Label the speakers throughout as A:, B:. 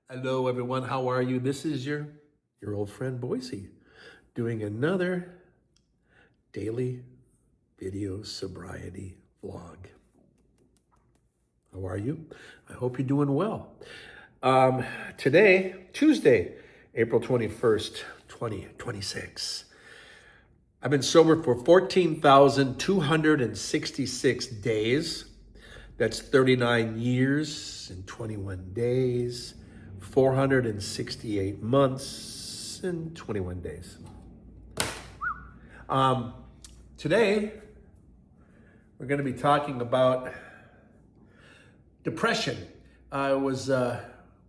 A: Hello, everyone. How are you? This is your old friend Boise doing another daily video sobriety vlog. How are you? I hope you're doing well. Today, Tuesday, April 21st, 2026. I've been sober for 14,266 days. That's 39 years and 21 days, 468 months and 21 days. Today, we're going to be talking about depression. I was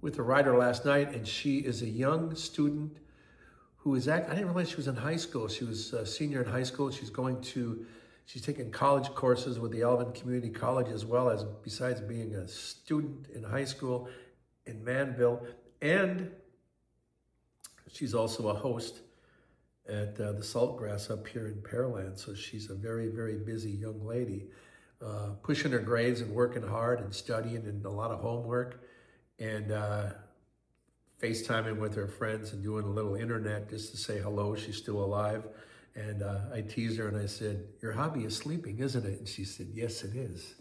A: with a writer last night, and she is a young student who is I didn't realize she was in high school. She was a senior in high school. She's taking college courses with the Alvin Community College, as well as, besides being a student in high school in Manville. And she's also a host at the Saltgrass up here in Pearland. So she's a very, very busy young lady, pushing her grades and working hard and studying and a lot of homework, and FaceTiming with her friends and doing a little internet just to say hello. She's still alive. And I teased her and I said, "Your hobby is sleeping, isn't it?" And she said, "Yes, it is."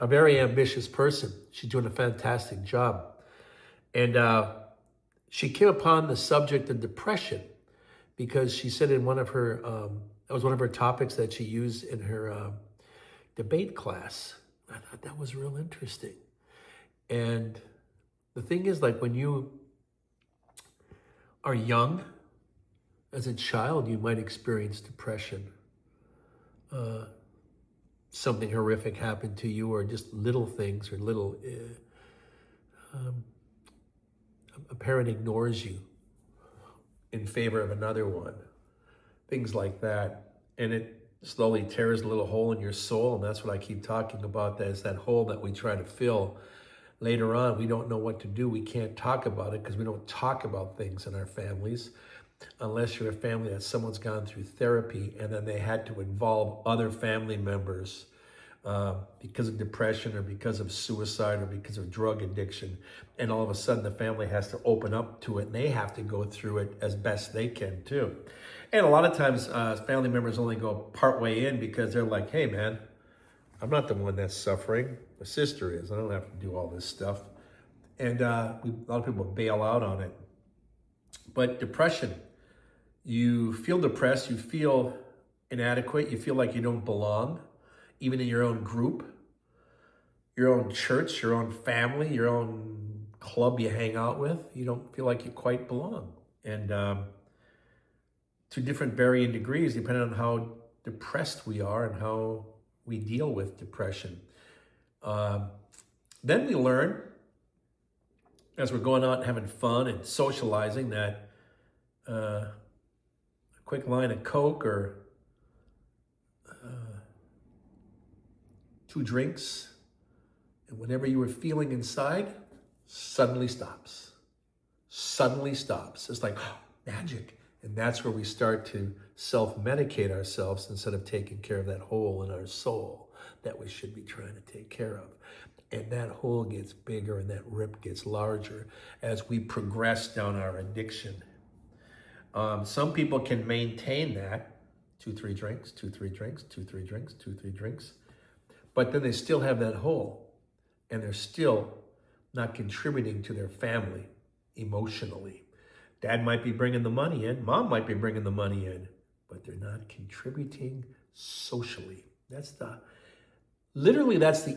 A: A very ambitious person. She's doing a fantastic job. And she came upon the subject of depression because she said in one of her, that was one of her topics that she used in her debate class. I thought that was real interesting. And the thing is, like, when you are young, as a child, you might experience depression. Something horrific happened to you, or just little things, or a parent ignores you in favor of another one. Things like that. And it slowly tears a little hole in your soul, and that's what I keep talking about. That is that hole that we try to fill. Later on, we don't know what to do. We can't talk about it because we don't talk about things in our families, unless you're a family that someone's gone through therapy and then they had to involve other family members because of depression or because of suicide or because of drug addiction. And all of a sudden the family has to open up to it, and they have to go through it as best they can too. And a lot of times family members only go part way in because they're like, "Hey man, I'm not the one that's suffering. My sister is. I don't have to do all this stuff." And a lot of people bail out on it. But depression, you feel depressed, you feel inadequate, you feel like you don't belong, even in your own group, your own church, your own family, your own club you hang out with. You don't feel like you quite belong. And to different varying degrees, depending on how depressed we are and how we deal with depression. Then we learn, as we're going out and having fun and socializing, that a quick line of Coke or 2 drinks, and whatever you were feeling inside suddenly stops. Suddenly stops. It's like magic. And that's where we start to self-medicate ourselves instead of taking care of that hole in our soul that we should be trying to take care of. And that hole gets bigger and that rip gets larger as we progress down our addiction. Some people can maintain that 2-3 drinks, 2-3 drinks, 2-3 drinks, 2-3 drinks, but then they still have that hole, and they're still not contributing to their family emotionally. Dad might be bringing the money in, mom might be bringing the money in, but they're not contributing socially. That's the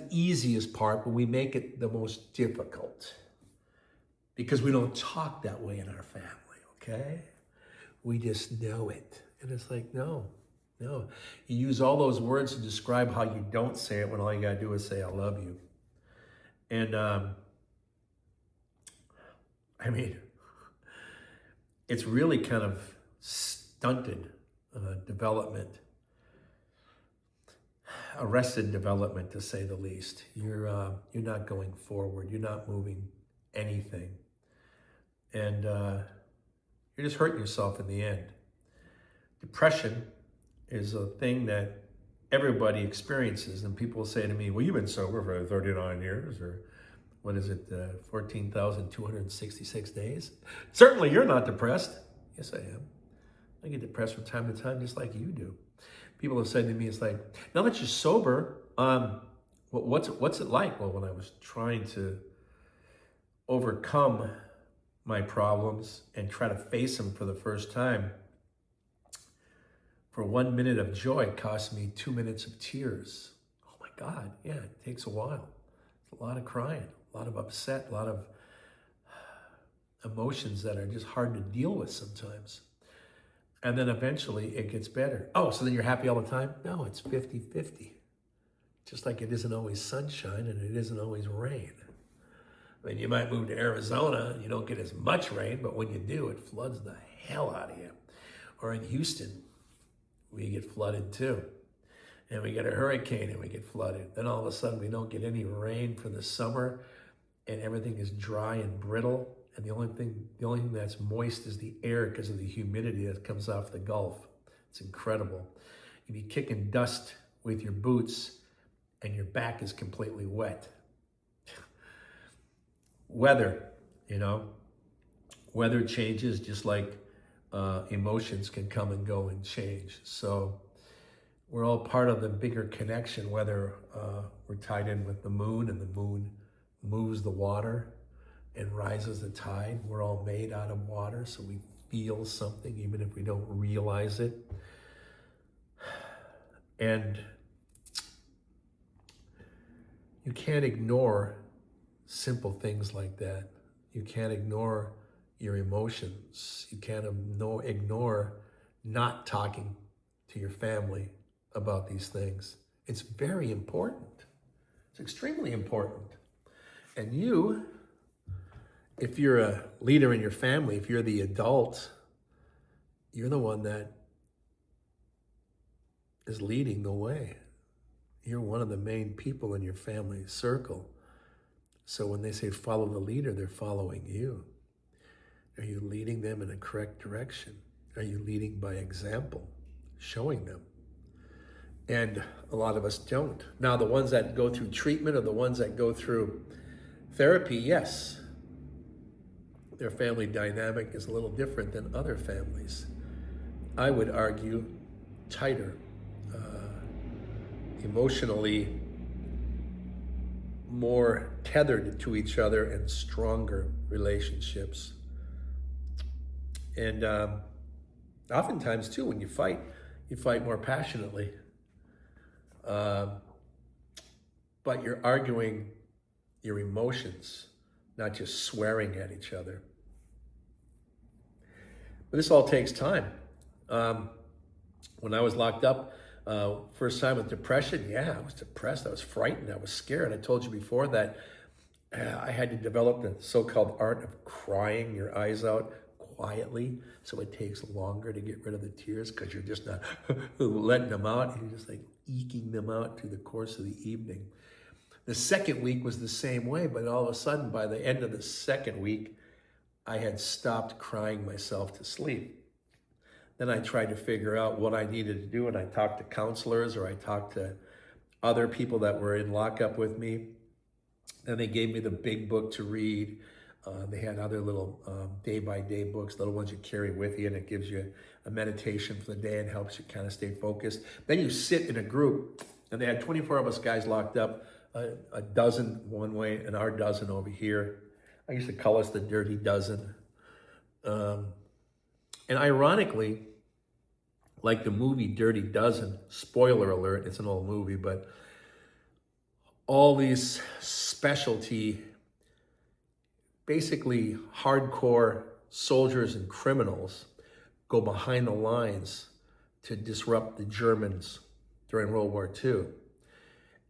A: easiest part, but we make it the most difficult because we don't talk that way in our family, okay? We just know it. And it's like, no. You use all those words to describe how you don't say it when all you gotta do is say, "I love you." And it's really kind of stunted development, arrested development, to say the least. You're not going forward. You're not moving anything. And you're just hurting yourself in the end. Depression is a thing that everybody experiences, and people say to me, "Well, you've been sober for 39 years, or what is it, 14,266 days? Certainly you're not depressed. Yes, I am. I get depressed from time to time, just like you do. People have said to me, it's like, now that you're sober, what's it like? Well, when I was trying to overcome my problems and try to face them for the first time, for 1 minute of joy cost me 2 minutes of tears. Oh my God, yeah, it takes a while. It's a lot of crying, a lot of upset, a lot of emotions that are just hard to deal with sometimes. And then eventually it gets better. Oh, so then you're happy all the time? No, it's 50-50. Just like it isn't always sunshine and it isn't always rain. I mean, you might move to Arizona and you don't get as much rain, but when you do, it floods the hell out of you. Or in Houston, we get flooded too. And we get a hurricane and we get flooded. Then all of a sudden we don't get any rain for the summer and everything is dry and brittle. And the only thing that's moist is the air because of the humidity that comes off the Gulf. It's incredible. You'd be kicking dust with your boots and your back is completely wet. Weather, weather changes just like emotions can come and go and change. So we're all part of the bigger connection, whether we're tied in with the moon and the moon moves the water and rises the tide. We're all made out of water, so we feel something even if we don't realize it. And you can't ignore simple things like that. You can't ignore your emotions. You can't ignore not talking to your family about these things. It's very important. It's extremely important. And you, if you're a leader in your family, if you're the adult, you're the one that is leading the way. You're one of the main people in your family circle. So when they say follow the leader, they're following you. Are you leading them in a correct direction? Are you leading by example, showing them? And a lot of us don't. Now, the ones that go through treatment or the ones that go through therapy, yes, their family dynamic is a little different than other families. I would argue tighter, emotionally more tethered to each other and stronger relationships. And oftentimes too, when you fight more passionately. But you're arguing your emotions, not just swearing at each other. But this all takes time. When I was locked up, first time with depression, I was depressed, I was frightened, I was scared. I told you before that I had to develop the so-called art of crying your eyes out quietly, so it takes longer to get rid of the tears because you're just not letting them out, you're just like eking them out through the course of the evening. The second week was the same way, but all of a sudden, by the end of the second week, I had stopped crying myself to sleep. Then I tried to figure out what I needed to do, and I talked to counselors or I talked to other people that were in lockup with me. Then they gave me the big book to read. They had other little day-by-day books, little ones you carry with you, and it gives you a meditation for the day and helps you kind of stay focused. Then you sit in a group, and they had 24 of us guys locked up, a dozen one way and our dozen over here. I used to call us the Dirty Dozen. And ironically, like the movie Dirty Dozen, spoiler alert, it's an old movie, but all these specialty, basically hardcore soldiers and criminals go behind the lines to disrupt the Germans during World War II.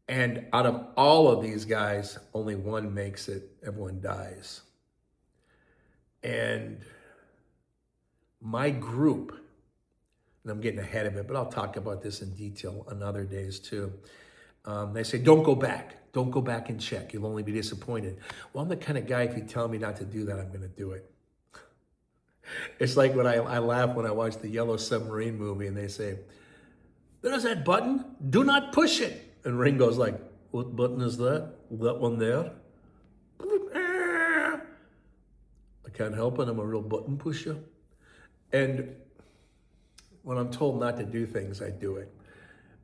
A: And out of all of these guys, only one makes it, everyone dies. And my group, and I'm getting ahead of it, but I'll talk about this in detail on other days too. They say, don't go back and check. You'll only be disappointed. Well, I'm the kind of guy, if you tell me not to do that, I'm gonna do it. It's like when I laugh when I watch the Yellow Submarine movie and they say, there's that button, do not push it. And Ringo's like, what button is that? That one there? I can't help it. I'm a real button pusher. And when I'm told not to do things, I do it.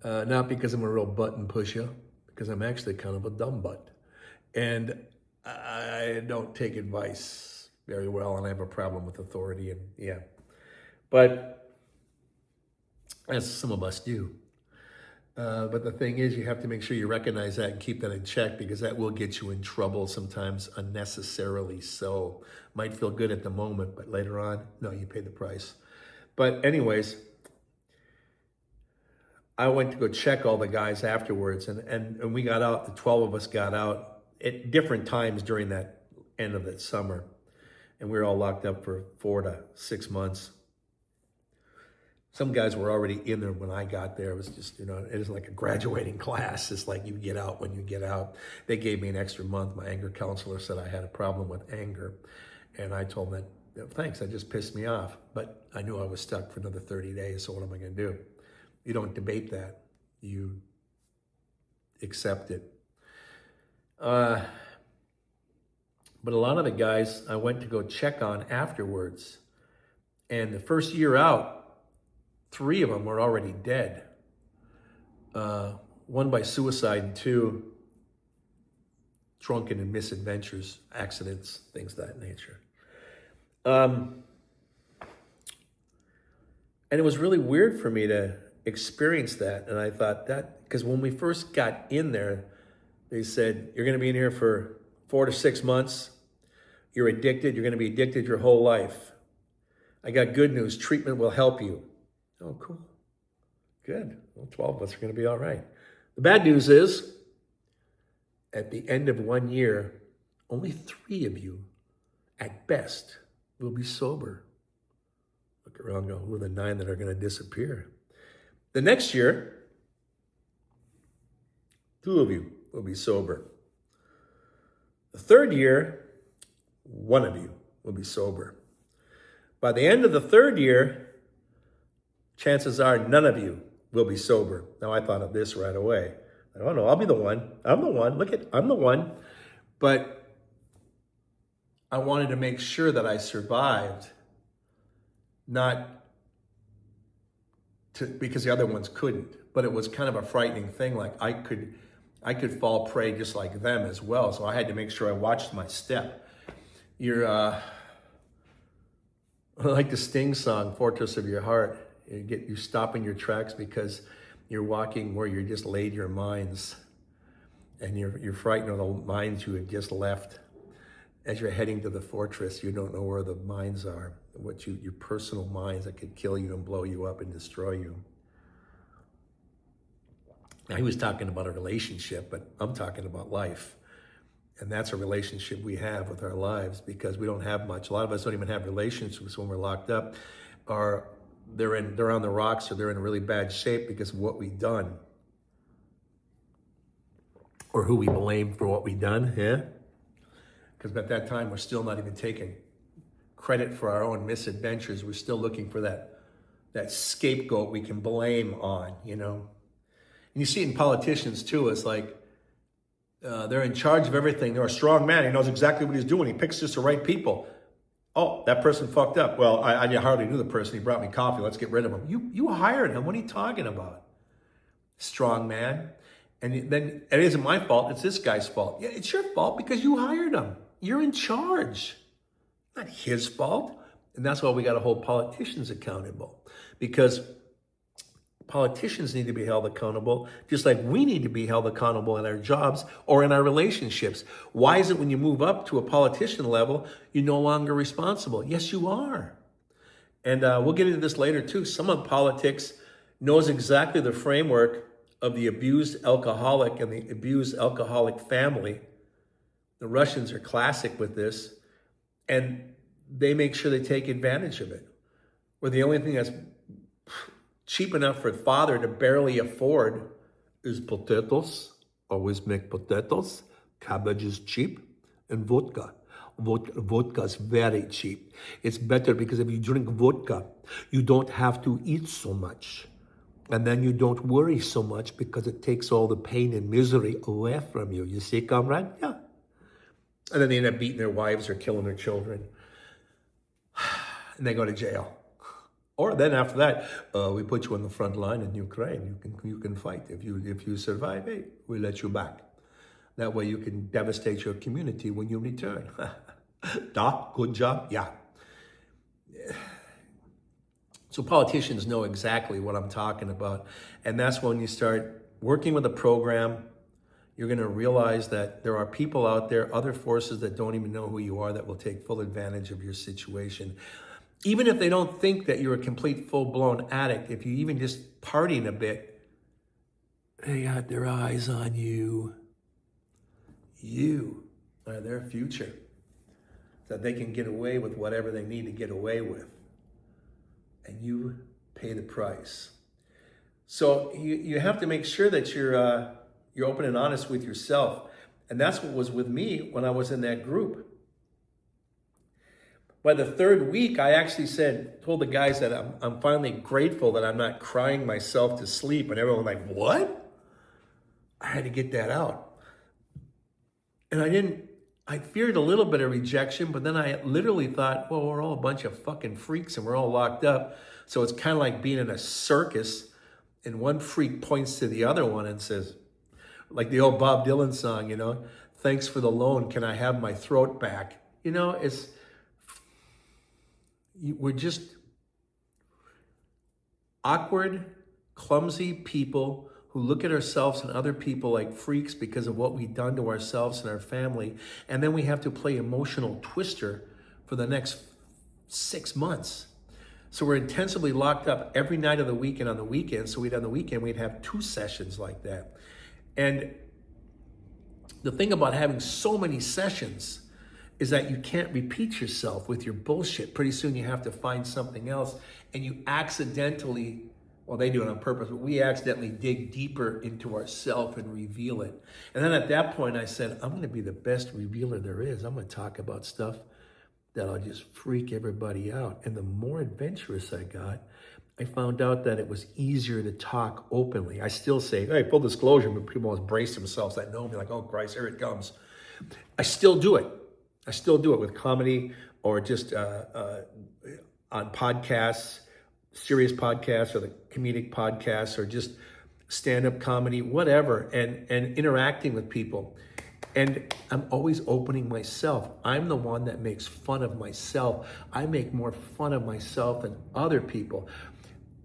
A: Not because I'm a real button pusher, because I'm actually kind of a dumb butt. And I don't take advice very well, and I have a problem with authority, and yeah. But as some of us do. But the thing is, you have to make sure you recognize that and keep that in check, because that will get you in trouble sometimes unnecessarily. So might feel good at the moment, but later on, no, you pay the price. But anyways, I went to go check all the guys afterwards, and we got out, the 12 of us got out at different times during that end of that summer. And we were all locked up for 4 to 6 months. Some guys were already in there when I got there. It was just, it isn't like a graduating class. It's like you get out when you get out. They gave me an extra month. My anger counselor said I had a problem with anger. And I told them that, thanks, that just pissed me off. But I knew I was stuck for another 30 days, so what am I going to do? You don't debate that. You accept it. But a lot of the guys I went to go check on afterwards. And the first year out, 3 of them were already dead. 1 by suicide, and 2 drunken and misadventures, accidents, things of that nature. And it was really weird for me to experience that. And I thought that, because when we first got in there, they said, you're going to be in here for 4 to 6 months. You're addicted. You're going to be addicted your whole life. I got good news. Treatment will help you. Oh, cool. Good. Well, 12 of us are going to be all right. The bad news is, at the end of 1 year, only 3 of you, at best, will be sober. Look around and go, who are the 9 that are going to disappear? The next year, 2 of you will be sober. The 3rd year, 1 of you will be sober. By the end of the 3rd year, chances are none of you will be sober. Now, I thought of this right away. I don't know, I'll be the one. I'm the one. I'm the one. But I wanted to make sure that I survived, because the other ones couldn't. But it was kind of a frightening thing. Like I could fall prey just like them as well. So I had to make sure I watched my step. I like the Sting song, Fortress of Your Heart. You stop in your tracks because you're walking where you just laid your mines, and you're frightened of the mines you had just left. As you're heading to the fortress, you don't know where the mines are, your personal mines that could kill you and blow you up and destroy you. Now, he was talking about a relationship, but I'm talking about life. And that's a relationship we have with our lives, because we don't have much. A lot of us don't even have relationships when we're locked up, or they're on the rocks, or they're in really bad shape because of what we've done, or who we blame for what we've done. Yeah, because at that time we're still not even taking credit for our own misadventures. We're still looking for that scapegoat we can blame on. And you see it in politicians too. It's like they're in charge of everything. They're a strong man. He knows exactly what he's doing. He picks just the right people. Oh, that person fucked up. Well, I hardly knew the person. He brought me coffee. Let's get rid of him. You hired him. What are you talking about? Strong man. And then it isn't my fault. It's this guy's fault. Yeah, it's your fault because you hired him. You're in charge. Not his fault. And that's why we got to hold politicians accountable, because politicians need to be held accountable, just like we need to be held accountable in our jobs or in our relationships. Why is it when you move up to a politician level, you're no longer responsible? Yes, you are. And we'll get into this later too. Someone politics knows exactly the framework of the abused alcoholic and the abused alcoholic family. The Russians are classic with this, and they make sure they take advantage of it. Where the only thing that's cheap enough for a father to barely afford is potatoes. Always make potatoes. Cabbage is cheap. And vodka. Vodka is very cheap. It's better because if you drink vodka, you don't have to eat so much. And then you don't worry so much because it takes all the pain and misery away from you. You see, comrade? Yeah. And then they end up beating their wives or killing their children. and they go to jail. Or then after that, we put you on the front line in Ukraine. You can fight. If you survive, hey, we let you back. That way you can devastate your community when you return. Good job? Yeah. So politicians know exactly what I'm talking about. And that's when you start working with a program, you're going to realize that there are people out there, other forces that don't even know who you are, that will take full advantage of your situation. Even if they don't think that you're a complete full-blown addict, if you even just partying a bit, they got their eyes on you. You are their future. That they can get away with whatever they need to get away with. And you pay the price. So you have to make sure that you're open and honest with yourself. And that's what was with me when I was in that group. By the third week, I actually told the guys that I'm finally grateful that I'm not crying myself to sleep. And everyone was like, what? I had to get that out. And I feared a little bit of rejection, but then I literally thought, well, we're all a bunch of fucking freaks and we're all locked up. So it's kind of like being in a circus and one freak points to the other one and says, like the old Bob Dylan song, you know, thanks for the loan, can I have my throat back? You know, we're just awkward, clumsy people who look at ourselves and other people like freaks because of what we've done to ourselves and our family. And then we have to play emotional twister for the next 6 months. So we're intensively locked up every night of the week and on the weekend. So on the weekend, we'd have 2 sessions like that. And the thing about having so many sessions is that you can't repeat yourself with your bullshit. Pretty soon you have to find something else, and you accidentally, well, they do it on purpose, but we accidentally dig deeper into ourselves and reveal it. And then at that point I said, I'm gonna be the best revealer there is. I'm gonna talk about stuff that'll just freak everybody out. And the more adventurous I got, I found out that it was easier to talk openly. I still say, hey, full disclosure, but people always brace themselves that know me, like, oh Christ, here it comes. I still do it. I still do it with comedy or just on podcasts, serious podcasts or the comedic podcasts or just stand-up comedy, whatever, and interacting with people. And I'm always opening myself. I'm the one that makes fun of myself. I make more fun of myself than other people.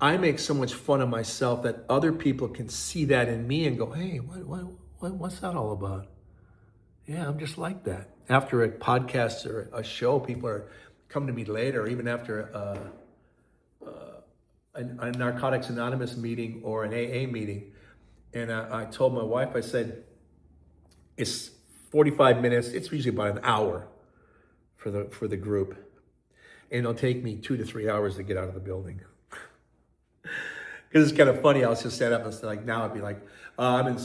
A: I make so much fun of myself that other people can see that in me and go, hey, what's that all about? Yeah, I'm just like that. After a podcast or a show, people are coming to me later, or even after a Narcotics Anonymous meeting or an AA meeting. And I told my wife, I said, it's 45 minutes. It's usually about an hour for the group. And it'll take me 2 to 3 hours to get out of the building. Because it's kind of funny. I'll just stand up and like now I'd be like, I'm in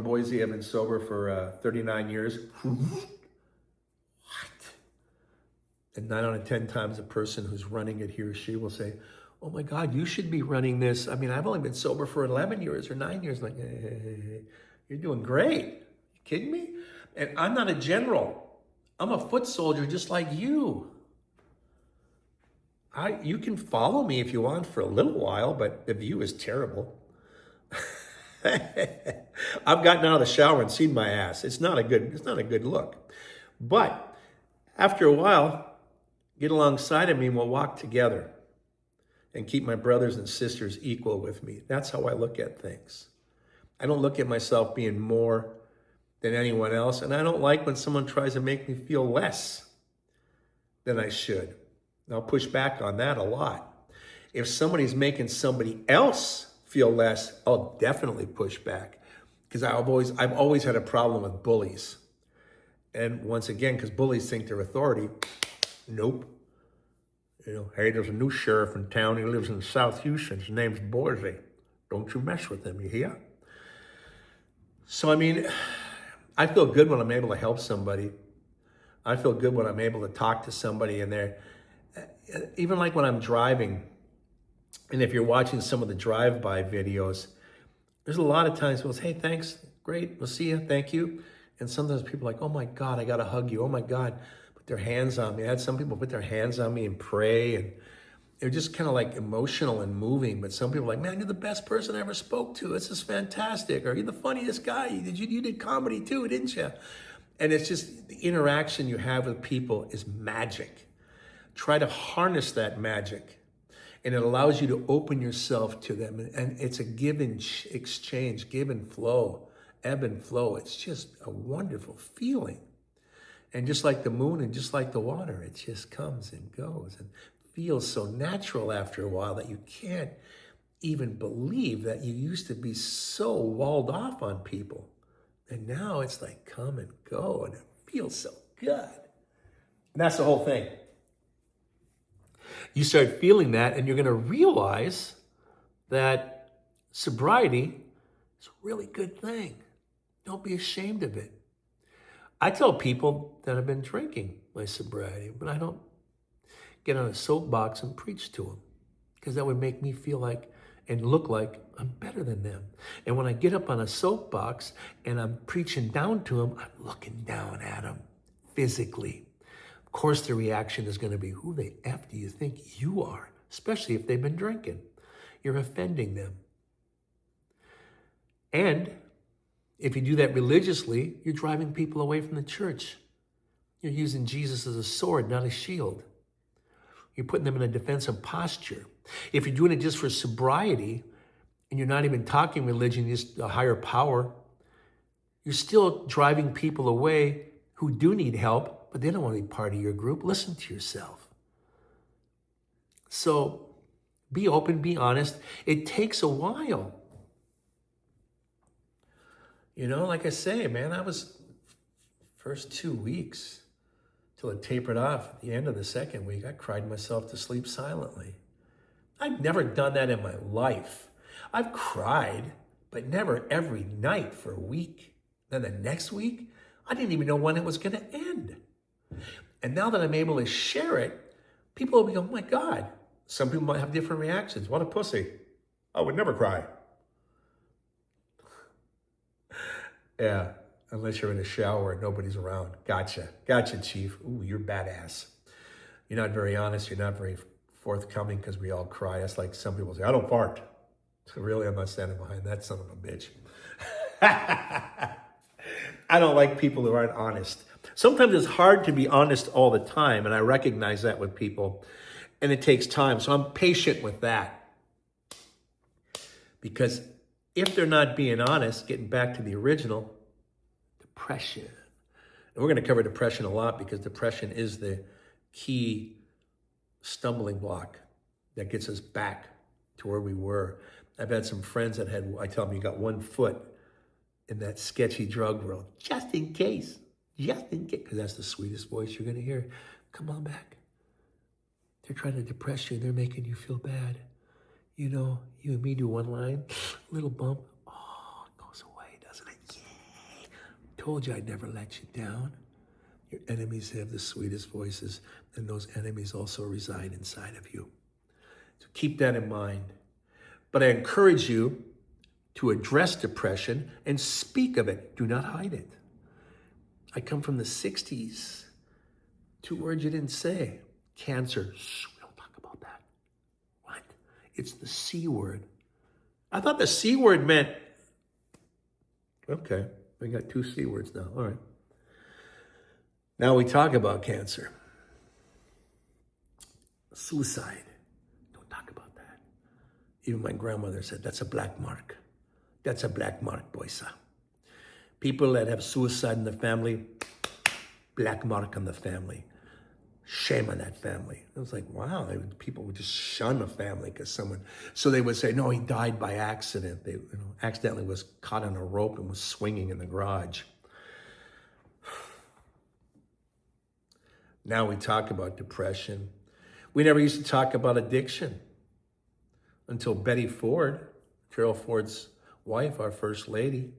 A: Boise. I've been sober for 39 years. What? And 9 out of 10 times a person who's running it, he or she will say, oh my God, you should be running this. I mean, I've only been sober for 11 years or 9 years. Like, hey, you're doing great. You kidding me? And I'm not a general. I'm a foot soldier just like you. You can follow me if you want for a little while, but the view is terrible. I've gotten out of the shower and seen my ass. It's not a good look. But after a while, get alongside of me and we'll walk together and keep my brothers and sisters equal with me. That's how I look at things. I don't look at myself being more than anyone else, and I don't like when someone tries to make me feel less than I should. I'll push back on that a lot. If somebody's making somebody else feel less, I'll definitely push back, because I've always had a problem with bullies. And once again, because bullies think they're authority, nope. You know, hey, there's a new sheriff in town. He lives in South Houston. His name's Boise. Don't you mess with him, you hear? So, I mean, I feel good when I'm able to help somebody. I feel good when I'm able to talk to somebody and they're, even like when I'm driving, and if you're watching some of the drive-by videos, there's a lot of times people say, hey, thanks, great, we'll see you, thank you. And sometimes people are like, oh my God, I gotta hug you, oh my God. But their hands on me. I had some people put their hands on me and pray, and they're just kind of like emotional and moving. But some people are like, man, you're the best person I ever spoke to. This is fantastic. Or you're the funniest guy. You did comedy too, didn't you? And it's just the interaction you have with people is magic. Try to harness that magic. And it allows you to open yourself to them. And it's a give and exchange, give and flow, ebb and flow. It's just a wonderful feeling. And just like the moon and just like the water, it just comes and goes and feels so natural after a while that you can't even believe that you used to be so walled off on people. And now it's like come and go, and it feels so good. And that's the whole thing. You start feeling that, and you're going to realize that sobriety is a really good thing. Don't be ashamed of it. I tell people that I've been drinking my sobriety, but I don't get on a soapbox and preach to them, because that would make me feel like and look like I'm better than them. And when I get up on a soapbox and I'm preaching down to them, I'm looking down at them physically. Of course, the reaction is going to be, who the F do you think you are? Especially if they've been drinking. You're offending them. And if you do that religiously, you're driving people away from the church. You're using Jesus as a sword, not a shield. You're putting them in a defensive posture. If you're doing it just for sobriety, and you're not even talking religion, just a higher power, you're still driving people away who do need help, but they don't want to be part of your group. Listen to yourself. So be open, be honest. It takes a while. You know, like I say, man, I was first 2 weeks till it tapered off. At the end of the second week, I cried myself to sleep silently. I've never done that in my life. I've cried, but never every night for a week. Then the next week, I didn't even know when it was going to end. And now that I'm able to share it, people will be going, oh my God. Some people might have different reactions. What a pussy. I would never cry. Yeah, unless you're in a shower and nobody's around. Gotcha, Chief. Ooh, you're badass. You're not very honest. You're not very forthcoming because we all cry. That's like some people say, I don't fart. So really, I'm not standing behind that son of a bitch. I don't like people who aren't honest. Sometimes it's hard to be honest all the time, and I recognize that with people, and it takes time. So I'm patient with that. Because if they're not being honest, getting back to the original, depression. And we're going to cover depression a lot because depression is the key stumbling block that gets us back to where we were. I've had some friends that I tell them, you got 1 foot in that sketchy drug world, just in case, because that's the sweetest voice you're going to hear. Come on back. They're trying to depress you. They're making you feel bad. You know, you and me do one line, little bump. Oh, it goes away, doesn't it? Yay. Told you I'd never let you down. Your enemies have the sweetest voices, and those enemies also reside inside of you. So keep that in mind. But I encourage you to address depression and speak of it. Do not hide it. I come from the 60s. 2 words you didn't say. Cancer. Shh, we don't talk about that. What? It's the C word. I thought the C word meant... Okay, we got 2 C words now. All right. Now we talk about cancer. Suicide. Don't talk about that. Even my grandmother said, that's a black mark. That's a black mark, boysa. People that have suicide in the family, black mark on the family. Shame on that family. It was like, wow, people would just shun a family because someone, so they would say, no, he died by accident. They accidentally was caught on a rope and was swinging in the garage. Now we talk about depression. We never used to talk about addiction until Betty Ford, Gerald Ford's wife, our first lady,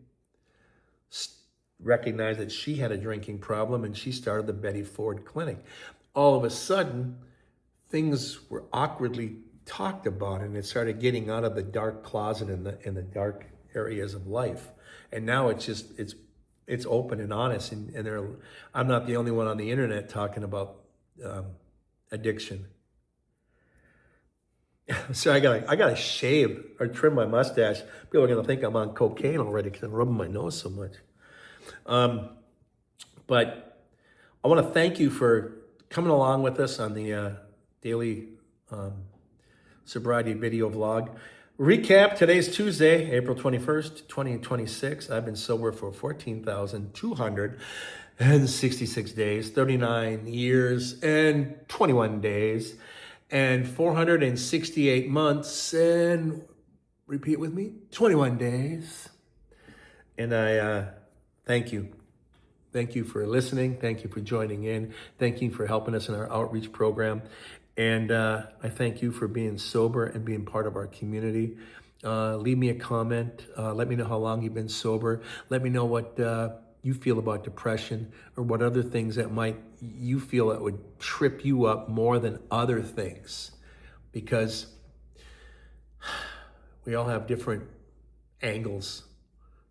A: recognized that she had a drinking problem, and she started the Betty Ford Clinic. All of a sudden, things were awkwardly talked about, and it started getting out of the dark closet in the dark areas of life. And now it's it's open and honest, and I'm not the only one on the internet talking about addiction. So I gotta shave or trim my mustache. People are gonna think I'm on cocaine already because I'm rubbing my nose so much. But I want to thank you for coming along with us on the daily sobriety video vlog. Recap, today's Tuesday, April 21st, 2026. I've been sober for 14,266 days, 39 years and 21 days, and 468 months, and repeat with me, 21 days. And I thank you. Thank you for listening. Thank you for joining in. Thank you for helping us in our outreach program. And I thank you for being sober and being part of our community. Leave me a comment. Let me know how long you've been sober. Let me know what you feel about depression, or what other things that you feel that would trip you up more than other things. Because we all have different angles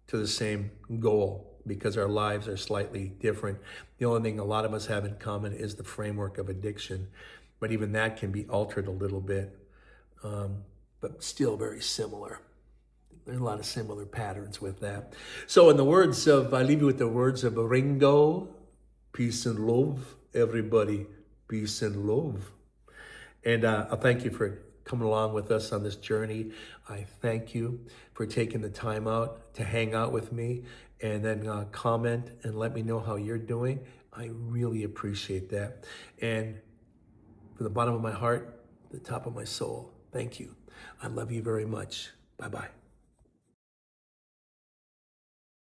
A: to the same goal, because our lives are slightly different. The only thing a lot of us have in common is the framework of addiction. But even that can be altered a little bit, but still very similar. There's a lot of similar patterns with that. So I leave you with the words of Ringo, peace and love, everybody, peace and love. And I thank you for coming along with us on this journey. I thank you for taking the time out to hang out with me, and then comment and let me know how you're doing. I really appreciate that. And from the bottom of my heart, the top of my soul, thank you. I love you very much. Bye-bye.